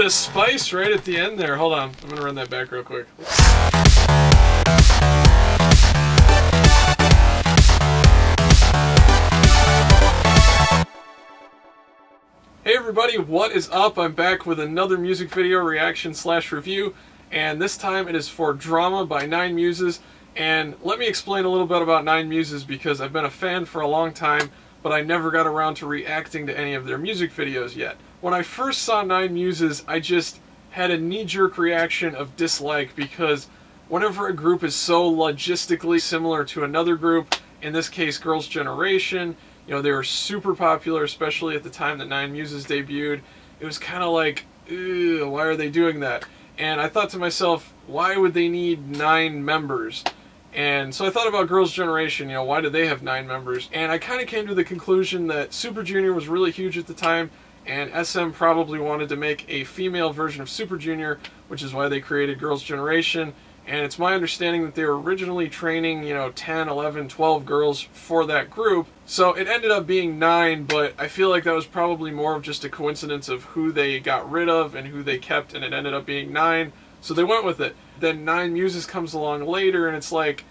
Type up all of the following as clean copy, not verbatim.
bit of spice right at the end there. Hold on, I'm gonna run that back real quick. Hey everybody, what is up? I'm back with another music video reaction / review, and this time it is for Drama by 9MUSES. And let me explain a little bit about 9MUSES because I've been a fan for a long time, but I never got around to reacting to any of their music videos yet. When I first saw 9MUSES, I just had a knee-jerk reaction of dislike because whenever a group is so logistically similar to another group, in this case Girls' Generation, you know, they were super popular, especially at the time that 9MUSES debuted. It was kind of like, ew, why are they doing that? And I thought to myself, why would they need 9 members? And so I thought about Girls' Generation, you know, why did they have 9 members? And I kind of came to the conclusion that Super Junior was really huge at the time, and SM probably wanted to make a female version of Super Junior, which is why they created Girls' Generation. And it's my understanding that they were originally training, you know, 10, 11, 12 girls for that group. So it ended up being 9, but I feel like that was probably more of just a coincidence of who they got rid of and who they kept, and it ended up being 9. So they went with it. Then 9MUSES comes along later, and it's like,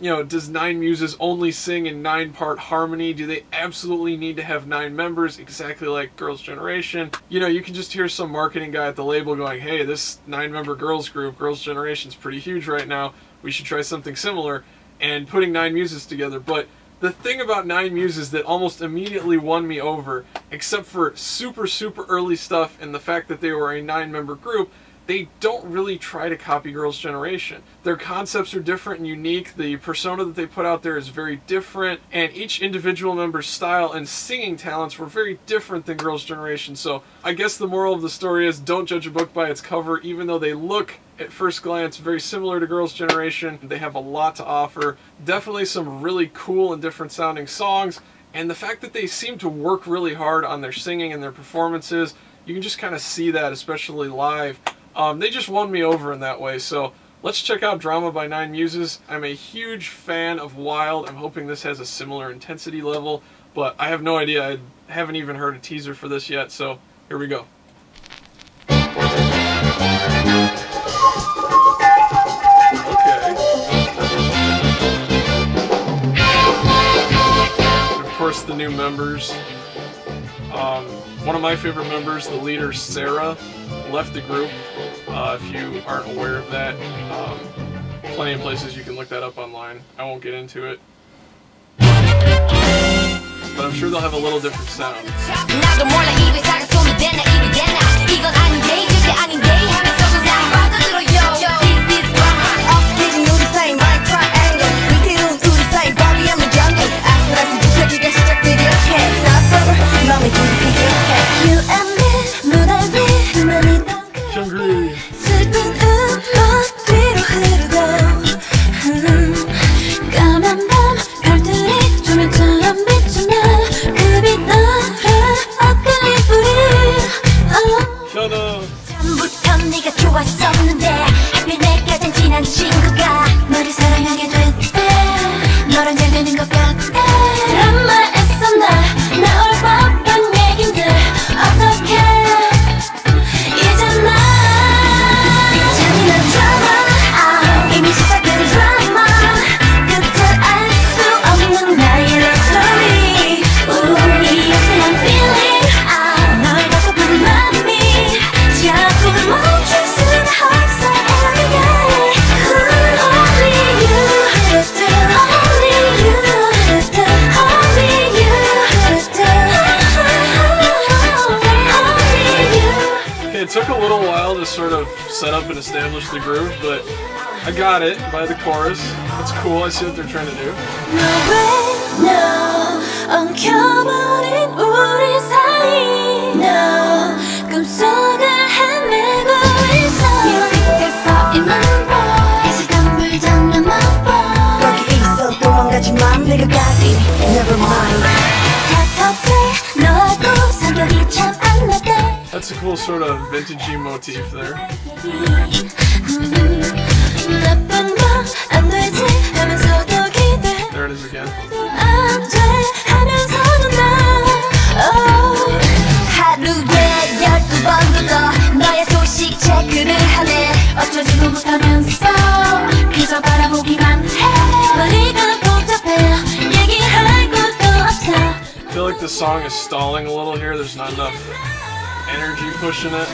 you know, does 9MUSES only sing in 9-part harmony? Do they absolutely need to have 9 members, exactly like Girls' Generation? You know, you can just hear some marketing guy at the label going, hey, this 9-member girls group, Girls' Generation's pretty huge right now, we should try something similar, and putting 9MUSES together. But the thing about 9MUSES that almost immediately won me over, except for super early stuff and the fact that they were a 9-member group, they don't really try to copy Girls' Generation. Their concepts are different and unique, the persona that they put out there is very different, and each individual member's style and singing talents were very different than Girls' Generation. So I guess the moral of the story is don't judge a book by its cover, even though they look at first glance very similar to Girls' Generation. They have a lot to offer, definitely some really cool and different sounding songs, and the fact that they seem to work really hard on their singing and their performances, you can just kind of see that, especially live. They just won me over in that way, so let's check out Drama by 9MUSES. I'm a huge fan of Wild. I'm hoping this has a similar intensity level, but I have no idea. I haven't even heard a teaser for this yet, so here we go. Okay. And of course, the new members. One of my favorite members, the leader Sarah, left the group. If you aren't aware of that, plenty of places you can look that up online. I won't get into it, but I'm sure they'll have a little different sound. It took a little while to sort of set up and establish the groove, but I got it by the chorus. It's cool, I see what they're trying to do. That's a cool sort of vintagey motif there. There it is again. 하루에 12번도 더 너의 feel like the song is stalling a little here. There's not enough energy pushing it.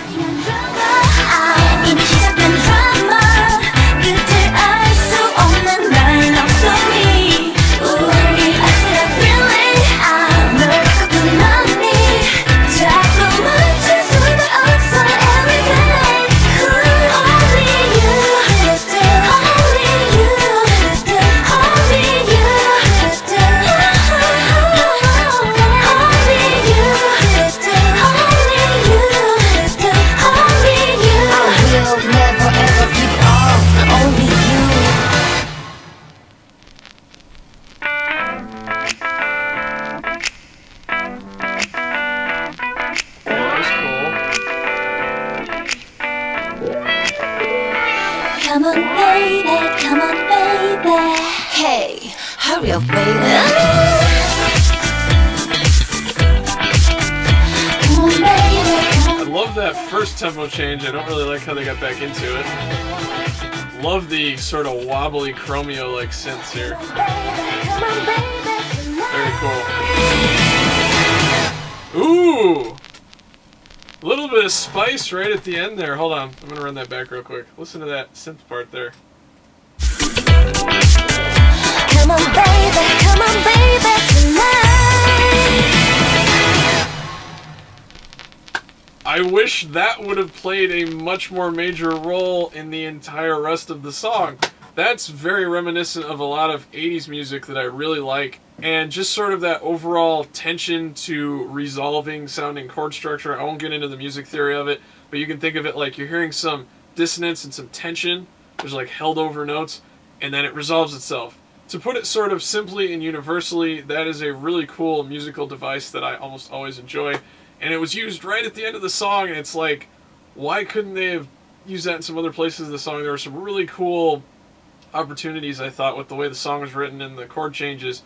Come on baby, hey, hurry up baby. I love that first tempo change. I don't really like how they got back into it. Love the sort of wobbly chromio-like synths here. Very cool. Ooh! A little bit of spice right at the end there. Hold on, I'm gonna run that back real quick. Listen to that synth part there. Come on baby tonight. I wish that would have played a much more major role in the entire rest of the song. That's very reminiscent of a lot of 80s music that I really like, and just sort of that overall tension to resolving sounding chord structure. I won't get into the music theory of it, but you can think of it like you're hearing some dissonance and some tension. There's like held over notes, and then it resolves itself. To put it sort of simply and universally, that is a really cool musical device that I almost always enjoy. And it was used right at the end of the song, and it's like, why couldn't they have used that in some other places of the song? There were some really cool opportunities, I thought, with the way the song was written and the chord changes,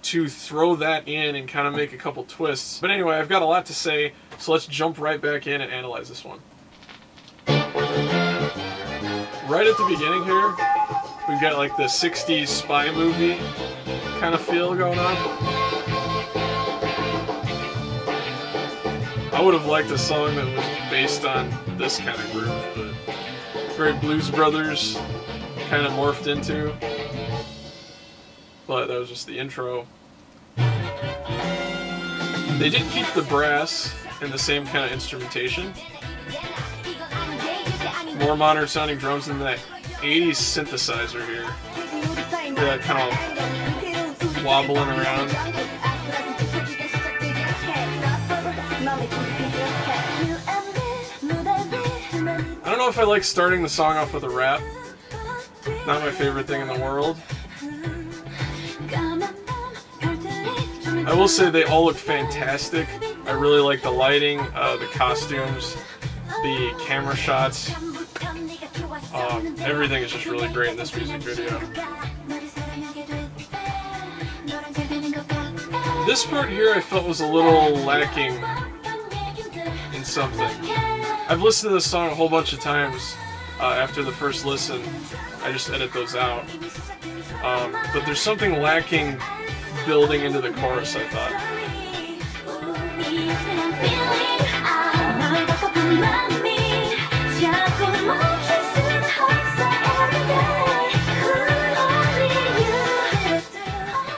to throw that in and kind of make a couple twists. But anyway, I've got a lot to say, so let's jump right back in and analyze this one. Right at the beginning here, we've got like the 60s spy movie kind of feel going on. I would have liked a song that was based on this kind of groove, but very Blues Brothers kind of morphed into. But that was just the intro. They did keep the brass and the same kind of instrumentation. More modern sounding drums than that 80s synthesizer here. They're that kind of wobbling around. I don't know if I like starting the song off with a rap. Not my favorite thing in the world. I will say they all look fantastic. I really like the lighting, the costumes, the camera shots. Everything is just really great in this music video. This part here I felt was a little lacking in something. I've listened to this song a whole bunch of times after the first listen. I just edit those out. But there's something lacking building into the chorus, I thought.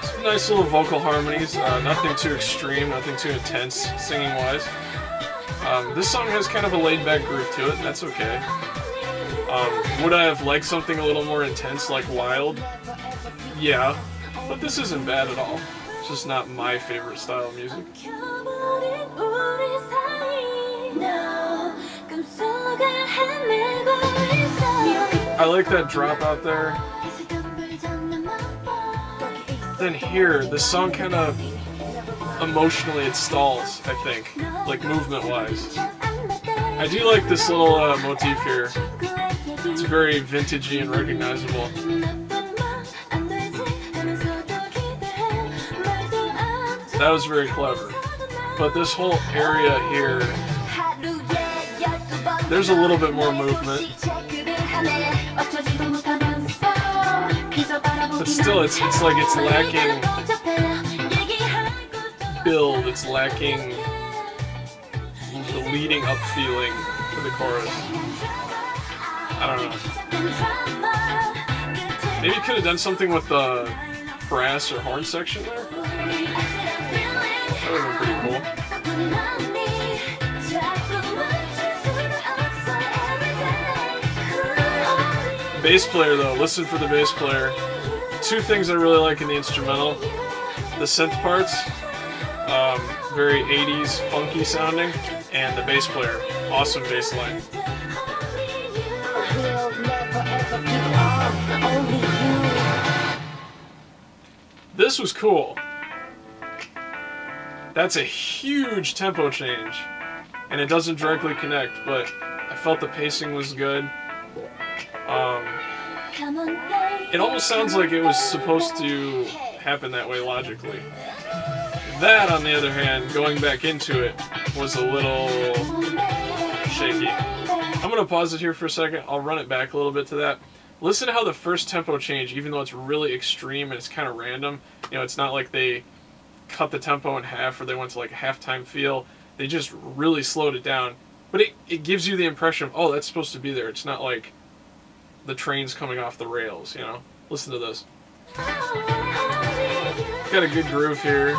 Some nice little vocal harmonies, nothing too extreme, nothing too intense singing-wise. This song has kind of a laid-back groove to it, and that's okay. Would I have liked something a little more intense, like Wild? Yeah, but this isn't bad at all. It's just not my favorite style of music. I like that drop out there. Then here, the song kind of emotionally it stalls, I think, like movement-wise. I do like this little motif here. It's very vintagey and recognizable. That was very clever. But this whole area here, there's a little bit more movement. But still, it's like it's lacking build. It's lacking the leading up feeling for the chorus. I don't know. Maybe you could have done something with the brass or horn section there. That would have been pretty cool. Bass player though, listen for the bass player. Two things I really like in the instrumental. The synth parts, very 80s funky sounding, and the bass player, awesome bass line. This was cool. That's a huge tempo change, and it doesn't directly connect, but I felt the pacing was good. It almost sounds like it was supposed to happen that way logically. That, on the other hand, going back into it, was a little shaky. I'm going to pause it here for a second. I'll run it back a little bit to that. Listen to how the first tempo change, even though it's really extreme and it's kind of random, you know, it's not like they cut the tempo in half or they went to like a halftime feel. They just really slowed it down. But it gives you the impression of, oh, that's supposed to be there. It's not like the train's coming off the rails, you know? Listen to this. Got a good groove here.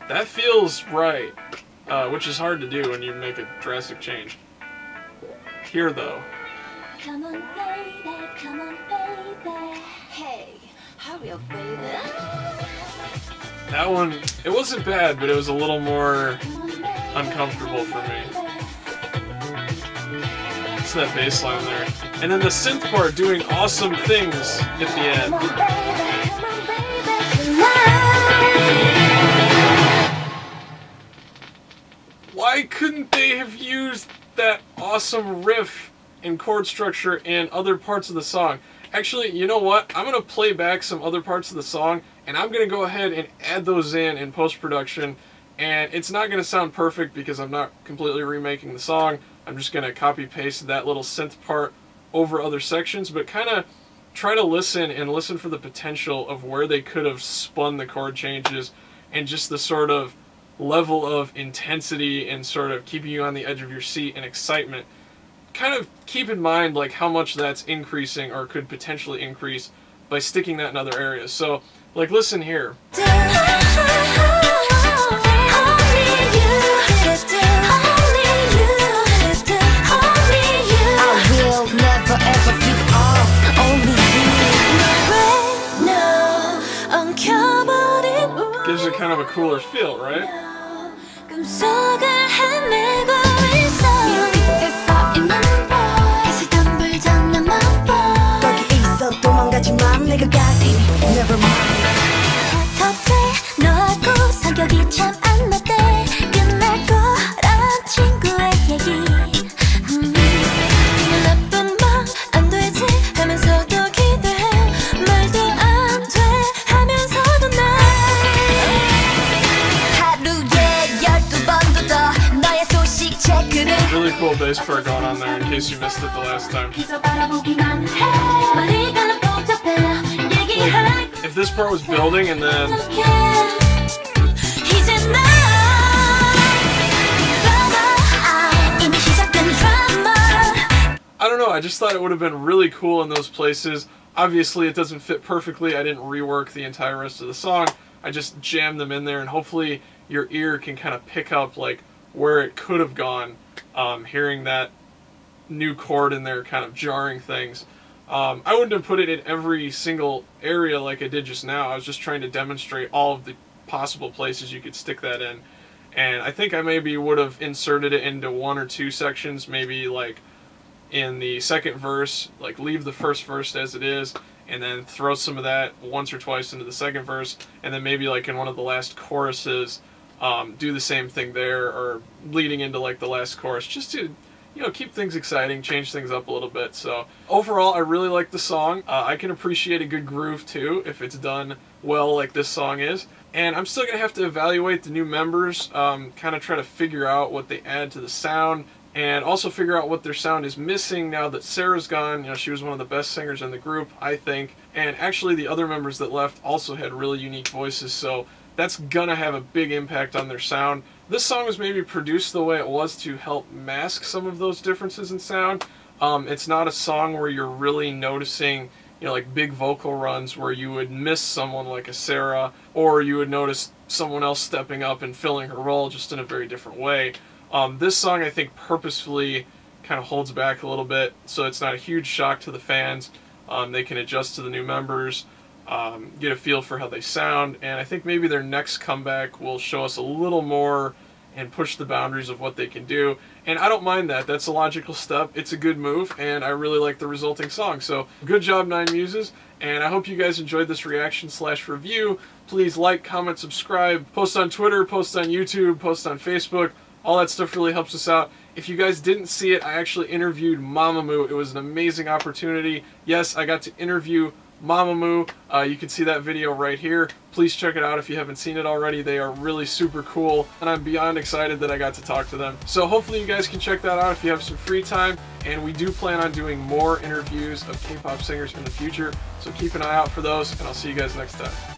That feels right, which is hard to do when you make a drastic change. Here, though. Come on, baby, come on, baby. Hey, hurry up, baby. That one, it wasn't bad, but it was a little more uncomfortable for me. It's that bass line there. And then the synth part doing awesome things at the end. Why couldn't they have used that awesome riff and chord structure in other parts of the song? Actually, you know what? I'm going to play back some other parts of the song, and I'm going to go ahead and add those in post-production. And it's not going to sound perfect because I'm not completely remaking the song. I'm just going to copy-paste that little synth part over other sections, but kind of try to listen for the potential of where they could have spun the chord changes and just the sort of level of intensity and sort of keeping you on the edge of your seat and excitement. Kind of keep in mind like how much that's increasing or could potentially increase by sticking that in other areas. So like listen here. Gives it kind of a cooler feel, right? Really cool bass part going on there in case you missed it the last time. Like, if this part was building and then I don't know, I just thought it would have been really cool in those places. Obviously it doesn't fit perfectly. I didn't rework the entire rest of the song. I just jammed them in there, and hopefully your ear can kind of pick up like where it could have gone. Hearing that new chord in there kind of jarring things. I wouldn't have put it in every single area like I did just now. I was just trying to demonstrate all of the possible places you could stick that in. And I think I maybe would have inserted it into one or two sections, maybe like in the second verse, like leave the first verse as it is, and then throw some of that once or twice into the second verse, and then maybe like in one of the last choruses, do the same thing there, or leading into like the last chorus, just to you know, keep things exciting, change things up a little bit. So overall, I really like the song. I can appreciate a good groove too if it's done well like this song is. And I'm still going to have to evaluate the new members, kind of try to figure out what they add to the sound, and also figure out what their sound is missing now that Sarah's gone. You know, she was one of the best singers in the group, I think. And actually the other members that left also had really unique voices, so that's gonna have a big impact on their sound. This song was maybe produced the way it was to help mask some of those differences in sound. It's not a song where you're really noticing, you know, like big vocal runs where you would miss someone like a Sarah, or you would notice someone else stepping up and filling her role just in a very different way. This song, I think, purposefully kind of holds back a little bit, so it's not a huge shock to the fans. They can adjust to the new members, get a feel for how they sound, and I think maybe their next comeback will show us a little more and push the boundaries of what they can do. And I don't mind that. That's a logical step. It's a good move, and I really like the resulting song. So good job, 9MUSES, and I hope you guys enjoyed this reaction/review. Please like, comment, subscribe, post on Twitter, post on YouTube, post on Facebook. All that stuff really helps us out. If you guys didn't see it, I actually interviewed Mamamoo. It was an amazing opportunity. Yes, I got to interview Mamamoo. You can see that video right here. Please check it out if you haven't seen it already. They are really super cool, and I'm beyond excited that I got to talk to them. So hopefully you guys can check that out if you have some free time, and we do plan on doing more interviews of K-pop singers in the future, so keep an eye out for those, and I'll see you guys next time.